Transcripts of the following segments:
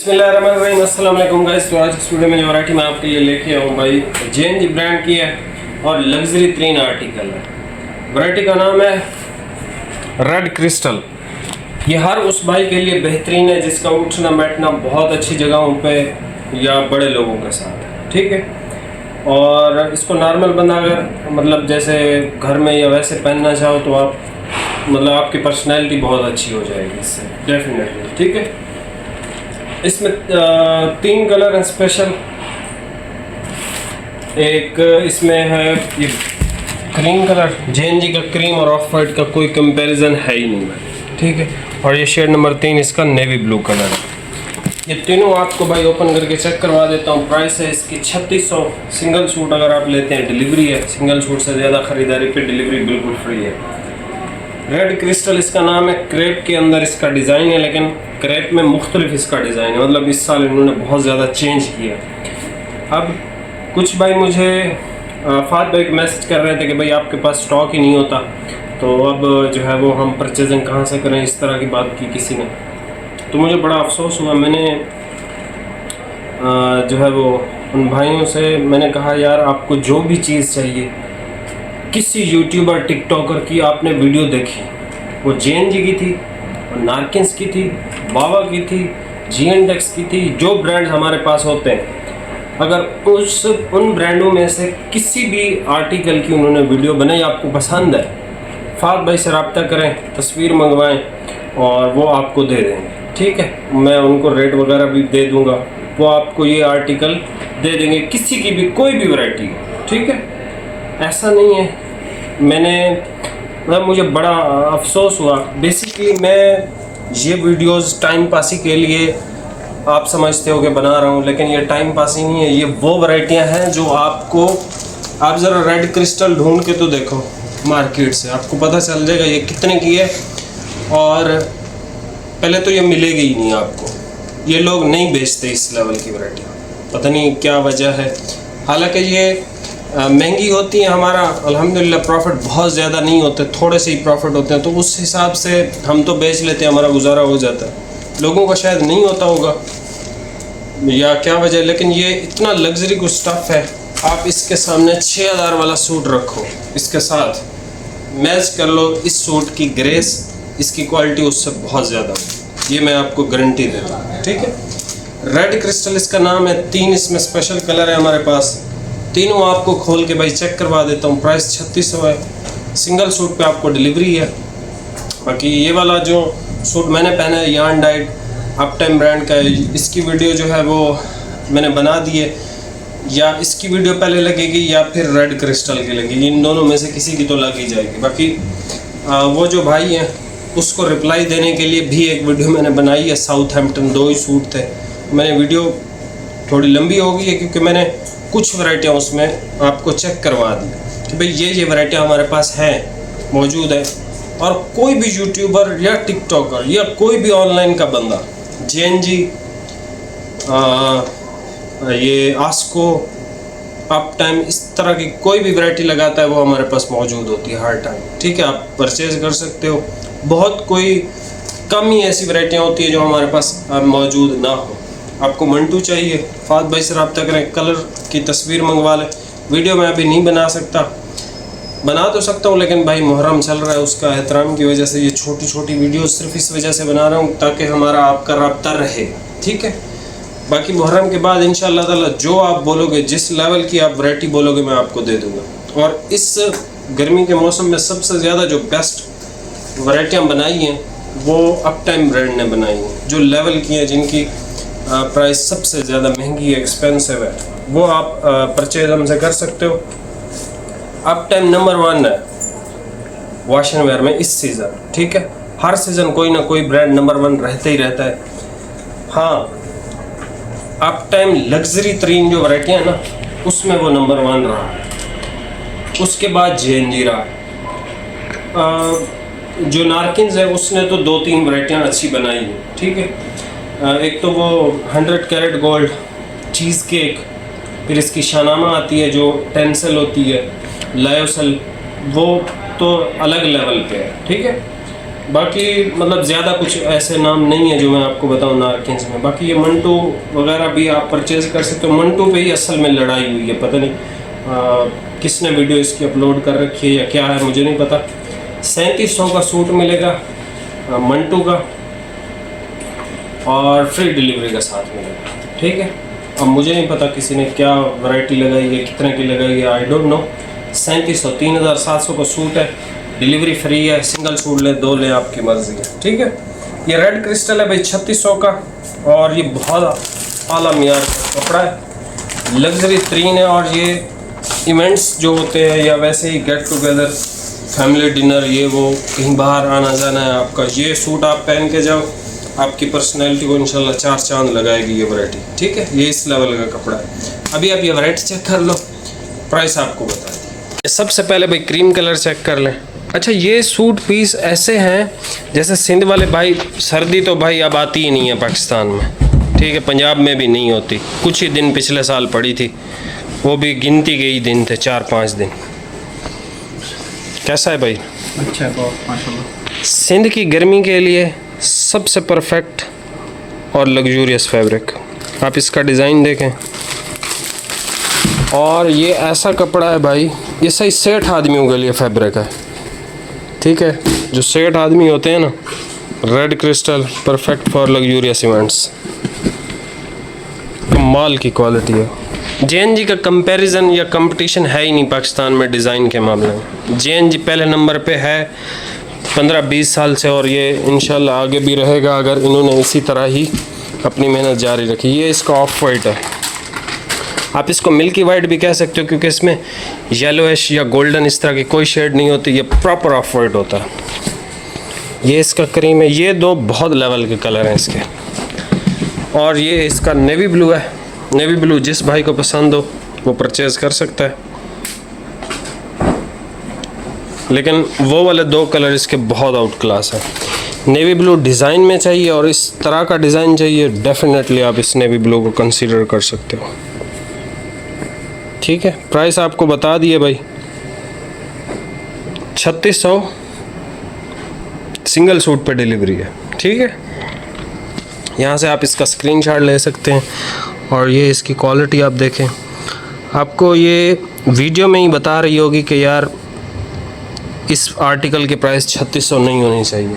बिस्मिल्लाहिर्रहमानिर्रहीम, अस्सलाम वालेकुम गाइस। तो आज इस वीडियो में जो वैरायटी मैं आपके लिए लेके आऊँ भाई JNG ब्रांड की है और लग्जरी 3 आर्टिकल है। वैरायटी का नाम है रेड क्रिस्टल। ये हर उस भाई के लिए बेहतरीन है जिसका उठना बैठना बहुत अच्छी जगहों पे या बड़े लोगों के साथ है, ठीक है। और इसको नॉर्मल बंदा अगर मतलब जैसे घर में या वैसे पहनना चाहो तो आप मतलब आपकी पर्सनैलिटी बहुत अच्छी हो जाएगी इससे डेफिनेटली, ठीक है। इसमें 3 कलर हैं स्पेशल। एक इसमें है ये क्रीम कलर, JNG का क्रीम और ऑफ वाइट का कोई कंपैरिजन है ही नहीं भाई, ठीक है। और ये शेड नंबर 3 इसका नेवी ब्लू कलर है। ये तीनों आपको भाई ओपन करके चेक करवा देता हूँ। प्राइस है इसकी 3600। सिंगल सूट अगर आप लेते हैं डिलीवरी है, सिंगल सूट से ज़्यादा ख़रीदारी पे डिलीवरी बिल्कुल फ्री है। रेड क्रिस्टल इसका नाम है। क्रेप के अंदर इसका डिज़ाइन है, लेकिन क्रेप में मुख्तलिफ इसका डिज़ाइन है, मतलब इस साल इन्होंने बहुत ज़्यादा चेंज किया। अब कुछ भाई मुझे फात भाई मैसेज कर रहे थे कि भाई आपके पास स्टॉक ही नहीं होता, तो अब जो है वो हम परचेजिंग कहाँ से करें, इस तरह की बात की किसी ने। तो मुझे बड़ा अफसोस हुआ। मैंने जो है वो उन भाइयों से मैंने कहा यार आपको जो भी चीज़ चाहिए, किसी यूट्यूबर टिकटॉकर की आपने वीडियो देखी, वो JNG की थी, नारकिन्स की थी, बाबा की थी, GNTEX की थी, जो ब्रांड्स हमारे पास होते हैं, अगर उन ब्रांडों में से किसी भी आर्टिकल की उन्होंने वीडियो बनाई आपको पसंद है, फात भाई से रब्ता करें, तस्वीर मंगवाएं और वो आपको दे देंगे, ठीक है। मैं उनको रेट वगैरह भी दे दूंगा, वो आपको ये आर्टिकल दे देंगे, किसी की भी कोई भी वैरायटी, ठीक है। ऐसा नहीं है मैंने मतलब मुझे बड़ा अफसोस हुआ। बेसिकली मैं ये वीडियोस टाइम पासी के लिए आप समझते हो कि बना रहा हूँ, लेकिन ये टाइम पास ही नहीं है। ये वो वैरायटियाँ हैं जो आपको, आप ज़रा रेड क्रिस्टल ढूंढ के तो देखो मार्केट से, आपको पता चल जाएगा ये कितने की है। और पहले तो ये मिलेगी ही नहीं आपको, ये लोग नहीं बेचते इस लेवल की वैरायटी, पता नहीं क्या वजह है। हालांकि ये महंगी होती है, हमारा अल्हम्दुलिल्लाह प्रॉफिट बहुत ज़्यादा नहीं होते, थोड़े से ही प्रॉफिट होते हैं, तो उस हिसाब से हम तो बेच लेते हैं, हमारा गुजारा हो जाता है। लोगों का शायद नहीं होता होगा या क्या वजह, लेकिन ये इतना लग्जरी कुछ स्टफ़ है। आप इसके सामने 6000 वाला सूट रखो, इसके साथ मैच कर लो, इस सूट की ग्रेस, इसकी क्वालिटी उससे बहुत ज़्यादा हो, ये मैं आपको गारंटी देता हूँ, ठीक है। रेड क्रिस्टल इसका नाम है। 3 इसमें स्पेशल कलर है हमारे पास, तीनों आपको खोल के भाई चेक करवा देता हूँ। प्राइस 3600 है। सिंगल सूट पे आपको डिलीवरी है। बाकी ये वाला जो सूट मैंने पहना है yarn diet up time brand का है, इसकी वीडियो जो है वो मैंने बना दी है, या इसकी वीडियो पहले लगेगी या फिर रेड क्रिस्टल की लगेगी, इन दोनों में से किसी की तो लग ही जाएगी। बाकी वो जो भाई हैं उसको रिप्लाई देने के लिए भी एक वीडियो मैंने बनाई है। साउथहैम्पटन 2 ही सूट थे, मैंने वीडियो थोड़ी लंबी हो गई है क्योंकि मैंने कुछ वैरायटियाँ उसमें आपको चेक करवा दी कि भाई ये वैरायटियाँ हमारे पास हैं, मौजूद है। और कोई भी यूट्यूबर या टिकटॉकर या कोई भी ऑनलाइन का बंदा JNG ये आस्को अप टाइम इस तरह की कोई भी वैरायटी लगाता है, वो हमारे पास मौजूद होती है हर टाइम, ठीक है। आप परचेज कर सकते हो। बहुत कोई कम ही ऐसी वैरायटियाँ होती है जो हमारे पास मौजूद ना हो। आपको मंटू चाहिए, फात भाई से रब्ता करें, कलर की तस्वीर मंगवा लें। वीडियो मैं अभी नहीं बना सकता, बना तो सकता हूँ, लेकिन भाई मुहर्रम चल रहा है, उसका एहतराम की वजह से ये छोटी छोटी वीडियो सिर्फ इस वजह से बना रहा हूँ ताकि हमारा आपका रब्ता रहे, ठीक है। बाकी मुहर्रम के बाद इंशाअल्लाह ताला जो आप बोलोगे, जिस लेवल की आप वैरायटी बोलोगे, मैं आपको दे दूँगा। और इस गर्मी के मौसम में सबसे ज़्यादा जो बेस्ट वैरायटियाँ बनाई हैं वो अप टाइम ब्रांड ने बनाई हैं, जो लेवल की हैं, जिनकी प्राइस सबसे ज़्यादा महंगी है, एक्सपेंसिव है, वो आप परचेज हमसे कर सकते हो। अप टाइम नंबर 1 है वॉश एंड वेयर में इस सीज़न, ठीक है। हर सीज़न कोई ना कोई ब्रांड नंबर 1 रहता ही रहता है। हाँ, अप टाइम लग्जरी 3 जो वैरायटियाँ हैं ना, उसमें वो नंबर 1 रहा। उसके बाद JNG रहा। जो नारकिन्स है उसने तो 2-3 वैरायटियाँ अच्छी बनाई हैं, ठीक है। एक तो वो 100 कैरेट गोल्ड चीज़ केक, फिर इसकी शानामा आती है जो टेंसल होती है, लायोसल, वो तो अलग लेवल पे है, ठीक है। बाकी मतलब ज़्यादा कुछ ऐसे नाम नहीं है जो मैं आपको बताऊं नारकिन्स में। बाकी ये मंटो वगैरह भी आप परचेज़ कर सकते हो। मंटो पे ही असल में लड़ाई हुई है, पता नहीं किसने वीडियो इसकी अपलोड कर रखी है या क्या है, मुझे नहीं पता। 3700 का सूट मिलेगा मंटो का, और फ्री डिलीवरी का साथ मिलेगा, ठीक है। अब मुझे नहीं पता किसी ने क्या वैरायटी लगाई है, कितने की लगाई है, आई डोंट नो। 3700 3700 का सूट है, डिलीवरी फ्री है। सिंगल सूट ले, 2 ले, आपकी मर्जी है, ठीक है। ये रेड क्रिस्टल है भाई 3600 का, और ये बहुत आला मियार का कपड़ा है, लग्जरी तरीन है। और ये इवेंट्स जो होते हैं या वैसे ही गेट टुगेदर, फैमिली डिनर, ये वो कहीं बाहर आना जाना है आपका, ये सूट आप पहन के जाओ, आपकी पर्सनैलिटी को इंशाल्लाह 4 चांद लगाएगी ये वैरायटी, ठीक है। ये इस लेवल का कपड़ा है। अभी आप ये वैरायटी चेक कर लो, प्राइस आपको बता दी। सबसे पहले भाई क्रीम कलर चेक कर लें। अच्छा, ये सूट पीस ऐसे हैं जैसे सिंध वाले भाई, सर्दी तो भाई अब आती ही नहीं है पाकिस्तान में, ठीक है, पंजाब में भी नहीं होती। कुछ ही दिन पिछले साल पड़ी थी, वो भी गिनती के ही दिन थे, 4-5 दिन। कैसा है भाई? अच्छा है बहुत, माशाल्लाह। सिंध की गर्मी के लिए सबसे परफेक्ट और लग्जूरियस फैब्रिक। आप इसका डिज़ाइन देखें, और ये ऐसा कपड़ा है भाई, ये सही सेठ आदमियों के लिए फैब्रिक है, ठीक है। जो सेठ आदमी होते हैं ना, red crystal perfect for luxurious events, कमाल की क्वालिटी है। JNG का कंपैरिजन या कंपटीशन है ही नहीं पाकिस्तान में डिज़ाइन के मामले में। JNG पहले नंबर पे है 15-20 साल से, और ये इंशाल्लाह आगे भी रहेगा अगर इन्होंने इसी तरह ही अपनी मेहनत जारी रखी। ये इसका ऑफ वाइट है, आप इसको मिल्की वाइट भी कह सकते हो, क्योंकि इसमें येलोइश या गोल्डन इस तरह की कोई शेड नहीं होती, ये प्रॉपर ऑफ वाइट होता है। ये इसका क्रीम है। ये 2 बहुत लेवल के कलर हैं इसके, और ये इसका नेवी ब्लू है। नेवी ब्लू जिस भाई को पसंद हो वो परचेज़ कर सकता है, लेकिन वो वाले 2 कलर इसके बहुत आउट क्लास है। नेवी ब्लू डिज़ाइन में चाहिए और इस तरह का डिज़ाइन चाहिए, डेफिनेटली आप इस नेवी ब्लू को कंसीडर कर सकते हो, ठीक है। प्राइस आपको बता दिए भाई, 3600 सिंगल सूट पे डिलीवरी है, ठीक है। यहाँ से आप इसका स्क्रीनशॉट ले सकते हैं, और ये इसकी क्वालिटी आप देखें। आपको ये वीडियो में ही बता रही होगी कि यार इस आर्टिकल की प्राइस 3600 नहीं होनी चाहिए।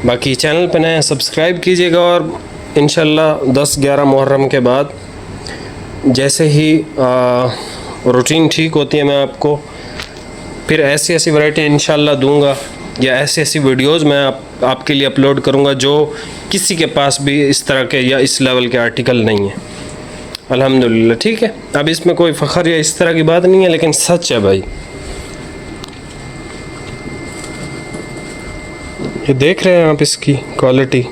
बाकी चैनल पे नए सब्सक्राइब कीजिएगा, और इंशाल्लाह 10-11 मुहर्रम के बाद जैसे ही रूटीन ठीक होती है, मैं आपको फिर ऐसी वैरायटी इंशाल्लाह दूंगा, या ऐसी वीडियोस मैं आपके लिए अपलोड करूंगा जो किसी के पास भी इस तरह के या इस लेवल के आर्टिकल नहीं है, अल्हम्दुलिल्लाह, ठीक है। अब इसमें कोई फ़ख्र या इस तरह की बात नहीं है, लेकिन सच है भाई। ये देख रहे हैं आप, इसकी क्वालिटी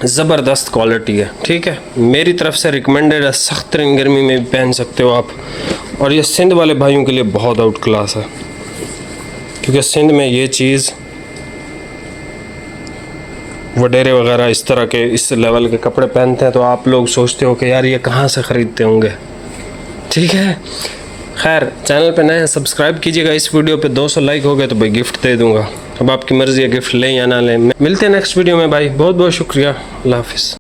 ज़बरदस्त क्वालिटी है, ठीक है। मेरी तरफ से रिकमेंडेड है, सख्त तरीन गर्मी में भी पहन सकते हो आप। और ये सिंध वाले भाइयों के लिए बहुत आउट क्लास है, क्योंकि सिंध में ये चीज़ वडेरे वगैरह इस तरह के इस लेवल के कपड़े पहनते हैं, तो आप लोग सोचते हो कि यार ये कहाँ से ख़रीदते होंगे, ठीक है। खैर, चैनल पे नए हैं सब्सक्राइब कीजिएगा। इस वीडियो पे 200 लाइक हो गए तो भाई गिफ्ट दे दूंगा। अब आपकी मर्ज़ी है गिफ्ट लें या ना लें। मिलते हैं नेक्स्ट वीडियो में भाई, बहुत बहुत शुक्रिया, अल्लाह हाफ़िज़।